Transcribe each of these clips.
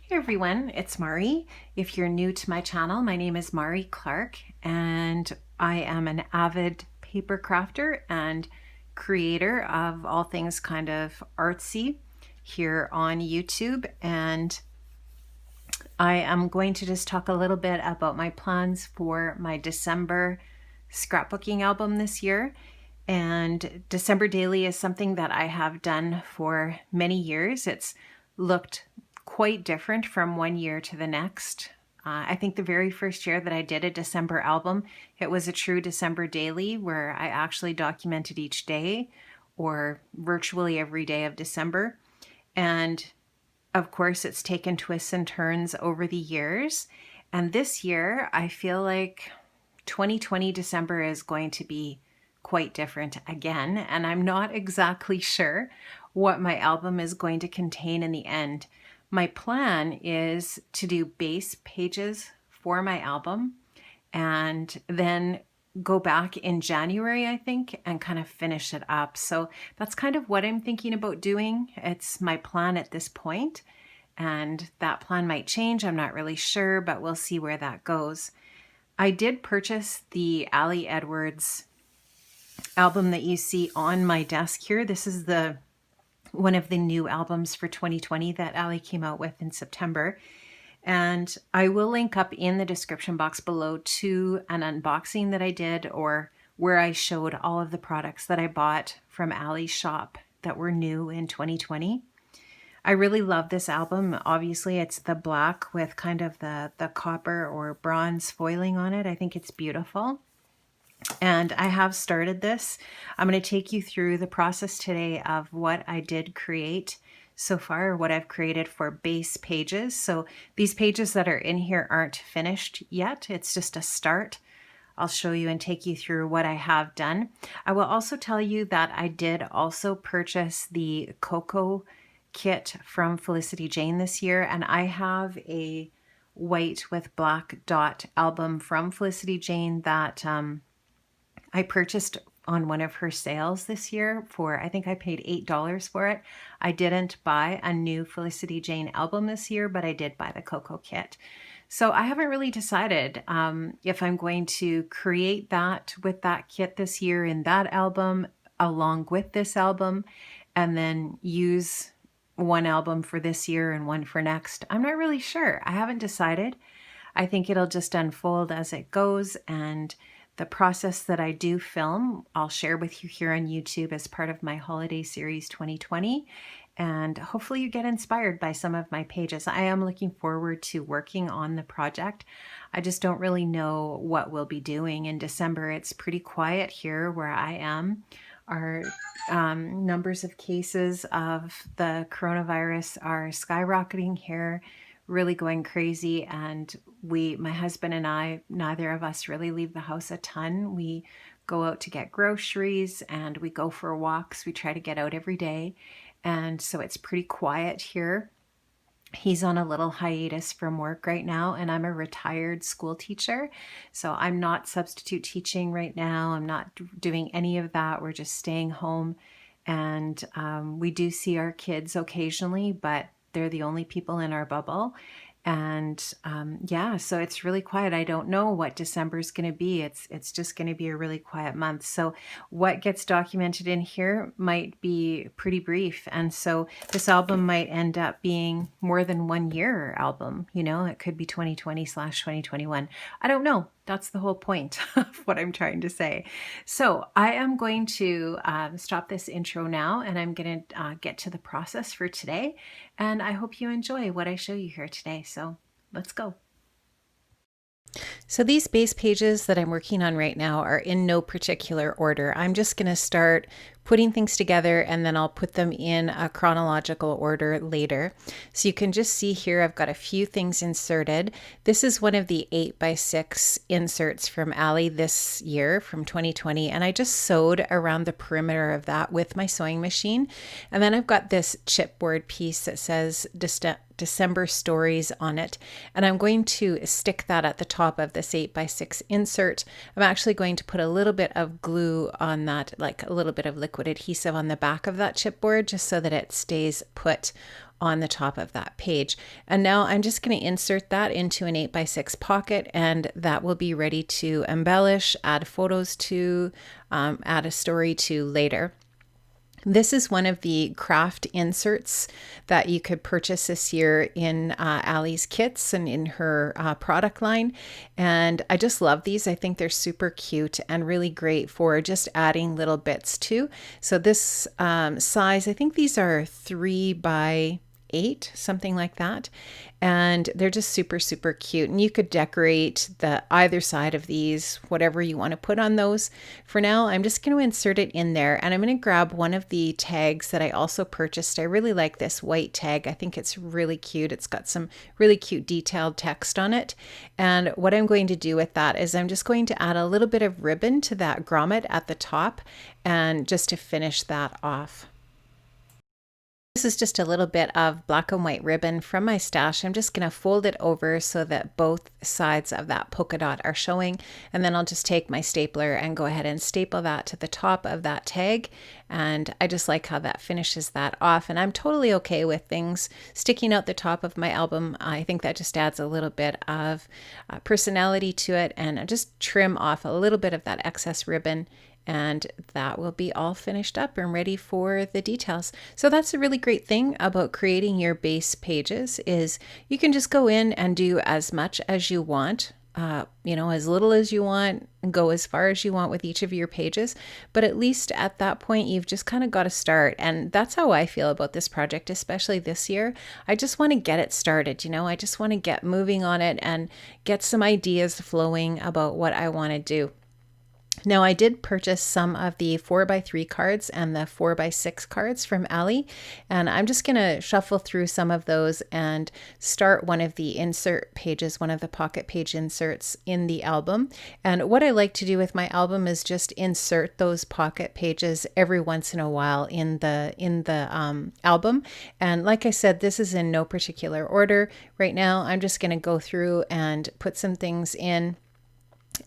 Hey everyone, it's Mari. If you're new to my channel, my name is Mari Clark and I am an avid paper crafter and creator of all things kind of artsy here on YouTube. And I am going to just talk a little bit about my plans for my December scrapbooking album this year. And December Daily is something that I have done for many years. It's looked quite different from one year to the next. I think the very first year that I did a December album, it was a true December Daily where I actually documented each day or virtually every day of December. And of course, it's taken twists and turns over the years. And this year, I feel like 2020 December is going to be quite different again. And I'm not exactly sure what my album is going to contain in the end. My plan is to do base pages for my album and then go back in January, I think, and kind of finish it up. So that's kind of what I'm thinking about doing. It's my plan at this point, and that plan might change. I'm not really sure, but we'll see where that goes. I did purchase the Ali Edwards album that you see on my desk here. This is one of the new albums for 2020 that Ali came out with in September. And I will link up in the description box below to an unboxing that I did, or where I showed all of the products that I bought from Ali's shop that were new in 2020. I really love this album. Obviously, it's the black with kind of the copper or bronze foiling on it. I think it's beautiful. And I have started this. I'm going to take you through the process today of what I did create so far, what I've created for base pages. So these pages that are in here aren't finished yet. It's just a start. I'll show you and take you through what I have done. I will also tell you that I did also purchase the Cocoa kit from Felicity Jane this year, and I have a white with black dot album from Felicity Jane that I purchased on one of her sales this year for, I think I paid $8 for it. I didn't buy a new Felicity Jane album this year, but I did buy the Cocoa kit. So I haven't really decided if I'm going to create that with that kit this year in that album along with this album, and then use one album for this year and one for next. I'm not really sure. I haven't decided. I think it'll just unfold as it goes, and the process that I do film, I'll share with you here on YouTube as part of my holiday series 2020. And hopefully you get inspired by some of my pages. I am looking forward to working on the project. I just don't really know what we'll be doing in December. It's pretty quiet here where I am. Our numbers of cases of the coronavirus are skyrocketing here, really going crazy. And my husband and I, neither of us really leave the house a ton. We go out to get groceries and we go for walks. We try to get out every day. And so it's pretty quiet here. He's on a little hiatus from work right now, and I'm a retired school teacher. So I'm not substitute teaching right now. I'm not doing any of that. We're just staying home. And we do see our kids occasionally, but they're the only people in our bubble. And yeah, so it's really quiet. I don't know what December is going to be. It's just going to be a really quiet month. So what gets documented in here might be pretty brief. And so this album might end up being more than 1 year album. You know, it could be 2020/2021. I don't know. That's the whole point of what I'm trying to say. So I am going to stop this intro now, and I'm going to get to the process for today. And I hope you enjoy what I show you here today. So let's go. So these base pages that I'm working on right now are in no particular order. I'm just going to start putting things together, and then I'll put them in a chronological order later. So you can just see here I've got a few things inserted. This is one of the 8x6 inserts from Ali this year from 2020, and I just sewed around the perimeter of that with my sewing machine. And then I've got this chipboard piece that says December stories on it. And I'm going to stick that at the top of this 8x6 insert. I'm actually going to put a little bit of glue on that, like a little bit of liquid adhesive on the back of that chipboard, just so that it stays put on the top of that page. And now I'm just going to insert that into an 8x6 pocket, and that will be ready to embellish, add photos to, add a story to later. This is one of the craft inserts that you could purchase this year in Ali's kits and in her product line. And I just love these. I think they're super cute and really great for just adding little bits too. So this size, I think these are 3x8, something like that. And they're just super, super cute. And you could decorate the either side of these, whatever you want to put on those. For now, I'm just going to insert it in there, and I'm going to grab one of the tags that I also purchased. I really like this white tag. I think it's really cute. It's got some really cute detailed text on it. And what I'm going to do with that is I'm just going to add a little bit of ribbon to that grommet at the top, and just to finish that off. This is just a little bit of black and white ribbon from my stash. I'm just going to fold it over so that both sides of that polka dot are showing. And then I'll just take my stapler and go ahead and staple that to the top of that tag. And I just like how that finishes that off. And I'm totally okay with things sticking out the top of my album. I think that just adds a little bit of personality to it. And I just trim off a little bit of that excess ribbon, and that will be all finished up and ready for the details. So that's a really great thing about creating your base pages, is you can just go in and do as much as you want, as little as you want, and go as far as you want with each of your pages. But at least at that point, you've just kind of got to start. And that's how I feel about this project, especially this year. I just want to get it started. I just want to get moving on it and get some ideas flowing about what I want to do. Now, I did purchase some of the 4x3 cards and the 4x6 cards from Ali, and I'm just going to shuffle through some of those and start one of the insert pages, one of the pocket page inserts in the album. And what I like to do with my album is just insert those pocket pages every once in a while in the album. And like I said, this is in no particular order. Right now, I'm just going to go through and put some things in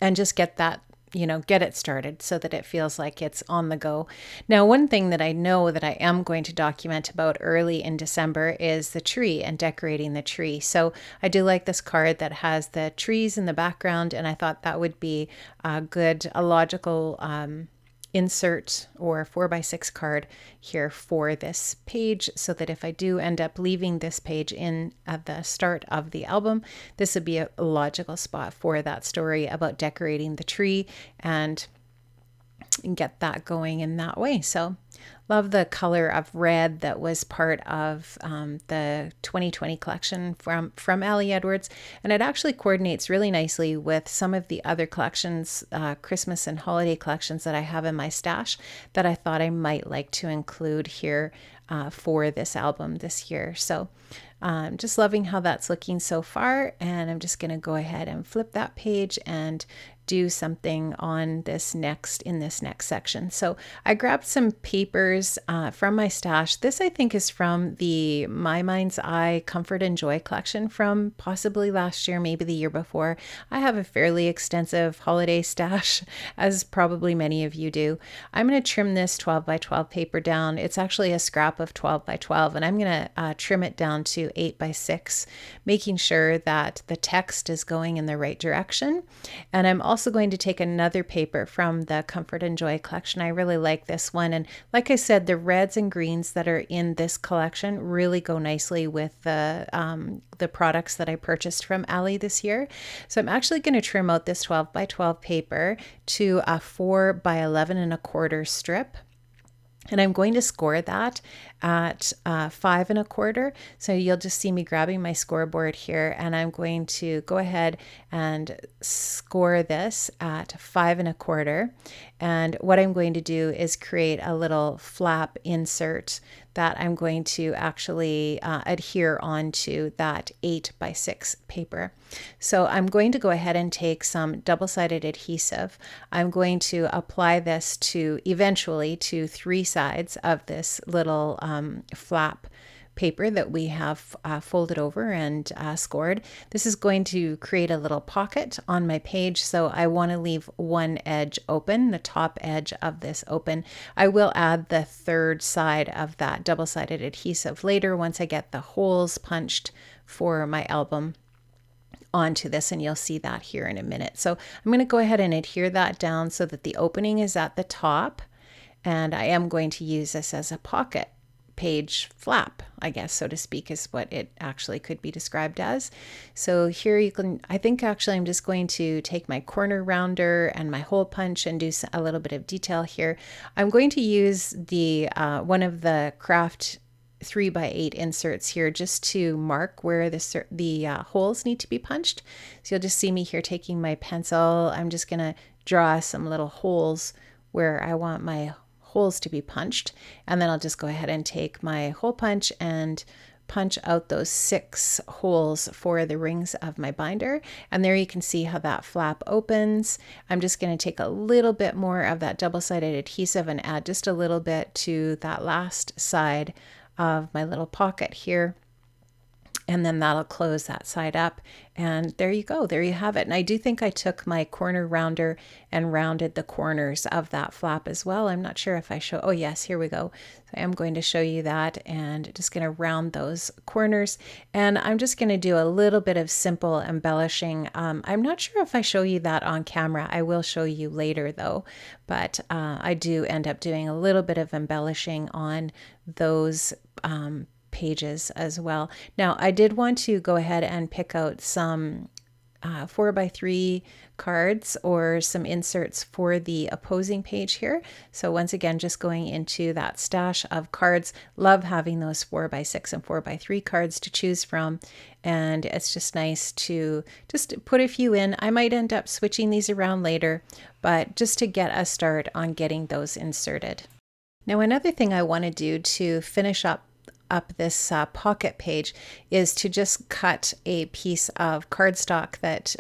and just get it started so that it feels like it's on the go. Now, one thing that I know that I am going to document about early in December is the tree and decorating the tree. So I do like this card that has the trees in the background, and I thought that would be a logical insert or 4x6 card here for this page, so that if I do end up leaving this page in at the start of the album, this would be a logical spot for that story about decorating the tree and get that going in that way. So love the color of red that was part of the 2020 collection from Ali Edwards. And it actually coordinates really nicely with some of the other collections, Christmas and holiday collections that I have in my stash that I thought I might like to include here for this album this year. So just loving how that's looking so far. And I'm just going to go ahead and flip that page and do something on this next section. So I grabbed some papers from my stash. This I think is from the My Mind's Eye Comfort and Joy collection from possibly last year, maybe the year before. I have a fairly extensive holiday stash, as probably many of you do. I'm going to trim this 12x12 paper down. It's actually a scrap of 12x12, and I'm going to trim it down to 8x6, making sure that the text is going in the right direction. And I'm also going to take another paper from the Comfort and Joy collection. I really like this one. And like I said, the reds and greens that are in this collection really go nicely with the products that I purchased from Ali this year. So I'm actually going to trim out this 12x12 paper to a 4x11 1/4 strip. And I'm going to score that at 5 1/4. So you'll just see me grabbing my scoreboard here, and I'm going to go ahead and score this at 5 1/4. And what I'm going to do is create a little flap insert that I'm going to actually adhere onto that 8x6 paper. So I'm going to go ahead and take some double-sided adhesive. I'm going to apply this to eventually to 3 sides of this little flap paper that we have folded over and scored. This is going to create a little pocket on my page, so I want to leave one edge open, the top edge of this open. I will add the third side of that double-sided adhesive later once I get the holes punched for my album onto this, and you'll see that here in a minute. So I'm going to go ahead and adhere that down so that the opening is at the top, and I am going to use this as a pocket page flap, I guess, so to speak, is what it actually could be described as. So here you can, I think actually I'm just going to take my corner rounder and my hole punch and do a little bit of detail here. I'm going to use the one of the craft 3x8 inserts here just to mark where the holes need to be punched. So you'll just see me here taking my pencil. I'm just going to draw some little holes where I want my holes to be punched, and then I'll just go ahead and take my hole punch and punch out those 6 holes for the rings of my binder. And there you can see how that flap opens. I'm just going to take a little bit more of that double-sided adhesive and add just a little bit to that last side of my little pocket here. And then that'll close that side up. And there you go. There you have it. And I do think I took my corner rounder and rounded the corners of that flap as well. I'm not sure if I show, oh yes, here we go. So I am going to show you that, and just going to round those corners. And I'm just going to do a little bit of simple embellishing. I'm not sure if I show you that on camera. I will show you later though. But I do end up doing a little bit of embellishing on those pages as well. Now I did want to go ahead and pick out some 4x3 cards or some inserts for the opposing page here. So once again, just going into that stash of cards. Love having those 4x6 and 4x3 cards to choose from, and it's just nice to just put a few in. I might end up switching these around later, but just to get a start on getting those inserted. Now another thing I want to do to finish up this pocket page is to just cut a piece of cardstock that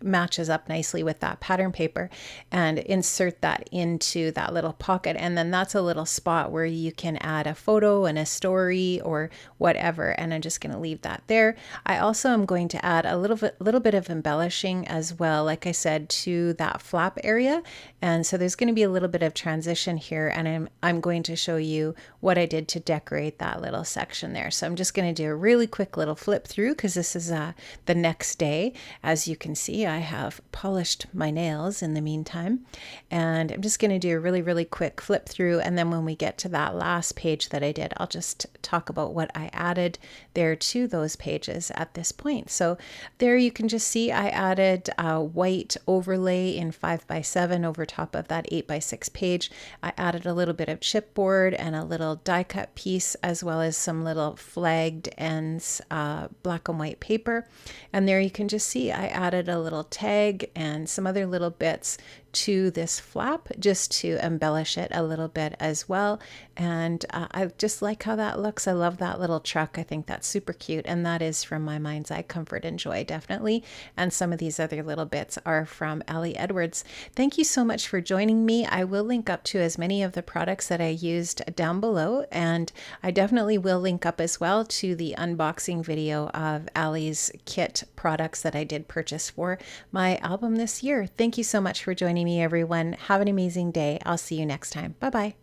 matches up nicely with that pattern paper and insert that into that little pocket. And then that's a little spot where you can add a photo and a story or whatever. And I'm just going to leave that there. I also am going to add a little bit of embellishing as well, like I said, to that flap area. And so there's going to be a little bit of transition here, and I'm going to show you what I did to decorate that little section there. So I'm just going to do a really quick little flip through because this is the next day. As you can see, I have polished my nails in the meantime, and I'm just going to do a really quick flip through, and then when we get to that last page that I did, I'll just talk about what I added there to those pages at this point. So there you can just see I added a white overlay in 5x7 over top of that 8x6 page. I added a little bit of chipboard and a little die cut piece, as well as some little flagged ends, black and white paper. And there you can just see I added a little tag and some other little bits to this flap just to embellish it a little bit as well. And I just like how that looks. I love that little truck. I think that's super cute, and that is from my Mind's Eye Comfort and Joy, definitely. And some of these other little bits are from Ellie Edwards. Thank you so much for joining me. I will link up to as many of the products that I used down below, and I definitely will link up as well to the unboxing video of Allie's kit products that I did purchase for my album this year. Thank you so much for joining me, everyone. Have an amazing day. I'll see you next time. Bye-bye.